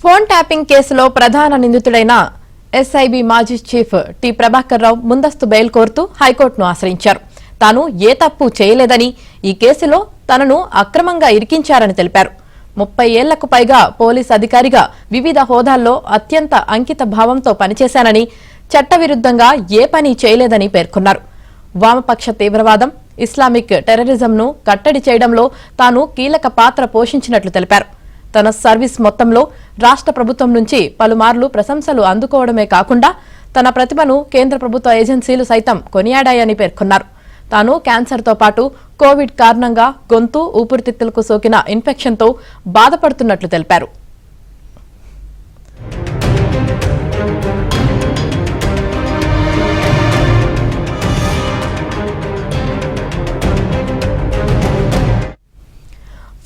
Phone tapping కేసులో ప్రధాన నిందితుడైన SIB మాజీ చీఫ్ టి ప్రభాకర్ రావు ముందస్తు బెయిల్ కోరుతూ హైకోర్టును ఆశ్రయించారు. తాను ఏ తప్పు చేయలేదని, ఈ కేసులో తనను అక్రమంగా ఇరికించారని తెలిపారు. 30 ఏళ్లకు పైగా పోలీస్ అధికారిగా వివిధ హోదాల్లో అత్యంత అంకిత భావంతో పనిచేశానని, చట్టవిరుద్ధంగా ఏ పని చేయలేదని పేర్కొన్నారు. వామపక్ష తీవ్రవాదం, ఇస్లామిక్ టెర్రరిజంను కట్టడి చేయడంలో తాను కీలక పాత్ర పోషించినట్లు తెలిపారు. తన సర్వీస్ మొత్తంలో రాష్ట్ర ప్రభుత్వం నుంచి పలుమార్లు ప్రశంసలు అందుకోవడమే కాకుండా తన ప్రతిభను కేంద్ర ప్రభుత్వ ఏజెన్సీలు సైతం కొనియాడాయని పేర్కొన్నారు. తాను క్యాన్సర్తో పాటు కోవిడ్ కారణంగా గొంతు, ఊపిరితిత్తులకు సోకిన ఇన్ఫెక్షన్తో బాధపడుతున్నట్లు తెలిపారు.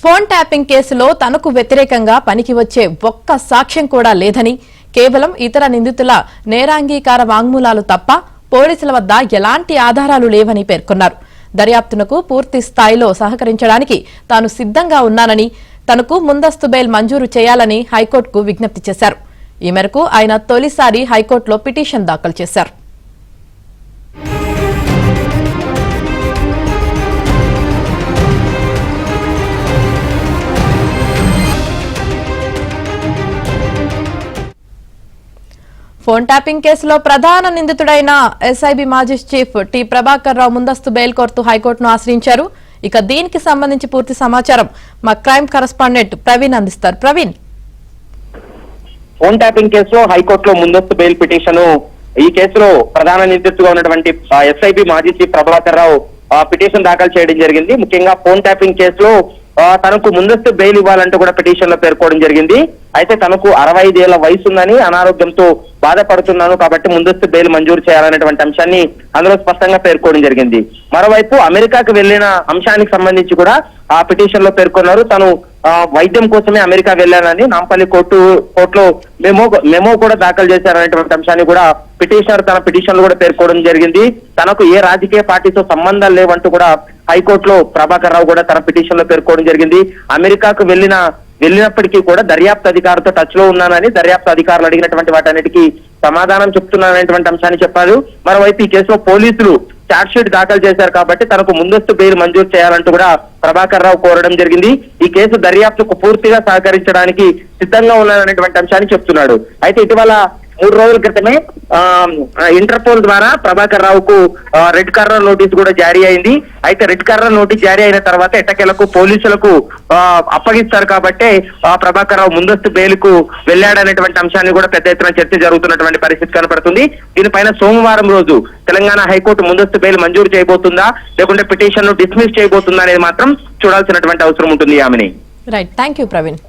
ఫోన్ ట్యాపింగ్ కేసులో తనకు వ్యతిరేకంగా పనికి వచ్చే ఒక్క సాక్ష్యం కూడా లేదని, కేవలం ఇతర నిందితుల నేరాంగీకార వాంగ్మూలాలు తప్ప పోలీసుల వద్ద ఎలాంటి ఆధారాలు లేవని పేర్కొన్నారు. దర్యాప్తునకు పూర్తి స్థాయిలో సహకరించడానికి తాను సిద్ధంగా ఉన్నానని, తనకు ముందస్తు బెయిల్ మంజూరు చేయాలని హైకోర్టుకు విజ్ఞప్తి చేశారు. ఈ మేరకు ఆయన తొలిసారి హైకోర్టులో పిటిషన్ దాఖలు చేశారు. ఫోన్ ట్యాపింగ్ కేసులో ప్రధాన నిందితుడైన ఎస్ఐబి మాజీ చీఫ్ టి ప్రభాకర్ రావు ముందస్తు బెయిల్ కోరుతూ హైకోర్టును ఆశ్రయించారు. ఇక దీనికి సంబంధించి పూర్తి సమాచారం మా క్రైమ్ కరెస్పాండెంట్ ప్రవీణ్ అందిస్తారు. ప్రవీణ్, ఫోన్ ట్యాపింగ్ కేసులో హైకోర్టులో ముందస్తు బెయిల్ పిటిషన్, ఈ కేసులో ప్రధాన నిందితుడుగా ఉన్నటువంటి ఎస్ఐబి మాజీ చీఫ్ ప్రభాకర్ రావు పిటిషన్ దాఖలు చేయడం జరిగింది. ముఖ్యంగా ఫోన్ ట్యాపింగ్ కేసులో తనకు ముందస్తు బెయిల్ ఇవ్వాలంటూ కూడా పిటిషన్ లో పేర్కోవడం జరిగింది. అయితే తనకు 65 ఏళ్ల వయసు ఉందని, అనారోగ్యంతో బాధపడుతున్నాను కాబట్టి ముందస్తు బెయిల్ మంజూరు చేయాలనేటువంటి అంశాన్ని అందులో స్పష్టంగా పేర్కోవడం జరిగింది. మరోవైపు అమెరికాకు వెళ్లిన అంశానికి సంబంధించి కూడా ఆ పిటిషన్ లో పేర్కొన్నారు. తను వైద్యం కోసమే అమెరికా వెళ్లానని నాంపల్లి కోర్టులో మెమో కూడా దాఖలు చేశారనేటువంటి అంశాన్ని కూడా పిటిషనర్ తన పిటిషన్ లో కూడా పేర్కోవడం జరిగింది. తనకు ఏ రాజకీయ పార్టీతో సంబంధాలు లేవంటూ కూడా హైకోర్టులో ప్రభాకర్ రావు కూడా తన పిటిషన్ లో పేర్కోవడం జరిగింది. అమెరికాకు వెళ్ళినప్పటికీ కూడా దర్యాప్తు అధికారులతో టచ్ లో ఉన్నానని, దర్యాప్తు అధికారులు అడిగినటువంటి వాటన్నిటికీ సమాధానం చెప్తున్నాననేటువంటి అంశాన్ని చెప్పారు. మరోవైపు ఈ కేసులో పోలీసులు ఛార్జ్ షీట్ దాఖలు చేశారు కాబట్టి తనకు ముందస్తు బెయిల్ మంజూరు చేయాలంటూ కూడా ప్రభాకర్ రావు కోరడం జరిగింది. ఈ కేసు దర్యాప్తుకు పూర్తిగా సహకరించడానికి సిద్ధంగా ఉన్నారనేటువంటి అంశాన్ని చెప్తున్నాడు. అయితే ఇటీవల 3 రోజుల క్రితమే ఇంటర్పోల్ ద్వారా ప్రభాకర్ రావుకు రెడ్ కార్నర్ నోటీస్ కూడా జారీ అయింది. అయితే రెడ్ కార్నర్ నోటీస్ జారీ అయిన తర్వాత ఎట్టకేలకు పోలీసులకు అప్పగిస్తారు కాబట్టి ప్రభాకర్ రావు ముందస్తు బెయిల్ కు వెళ్ళాడనేటువంటి అంశాన్ని కూడా పెద్ద ఎత్తున చర్చ జరుగుతున్నటువంటి పరిస్థితి కనపడుతుంది. దీనిపైన సోమవారం రోజు తెలంగాణ హైకోర్టు ముందస్తు బెయిల్ మంజూరు చేయబోతుందా, లేకుంటే పిటిషన్ ను డిస్మిస్ చేయబోతుందా అనేది మాత్రం చూడాల్సినటువంటి అవసరం ఉంటుంది. ఆమెని రైట్, థ్యాంక్ యూ ప్రవీణ్.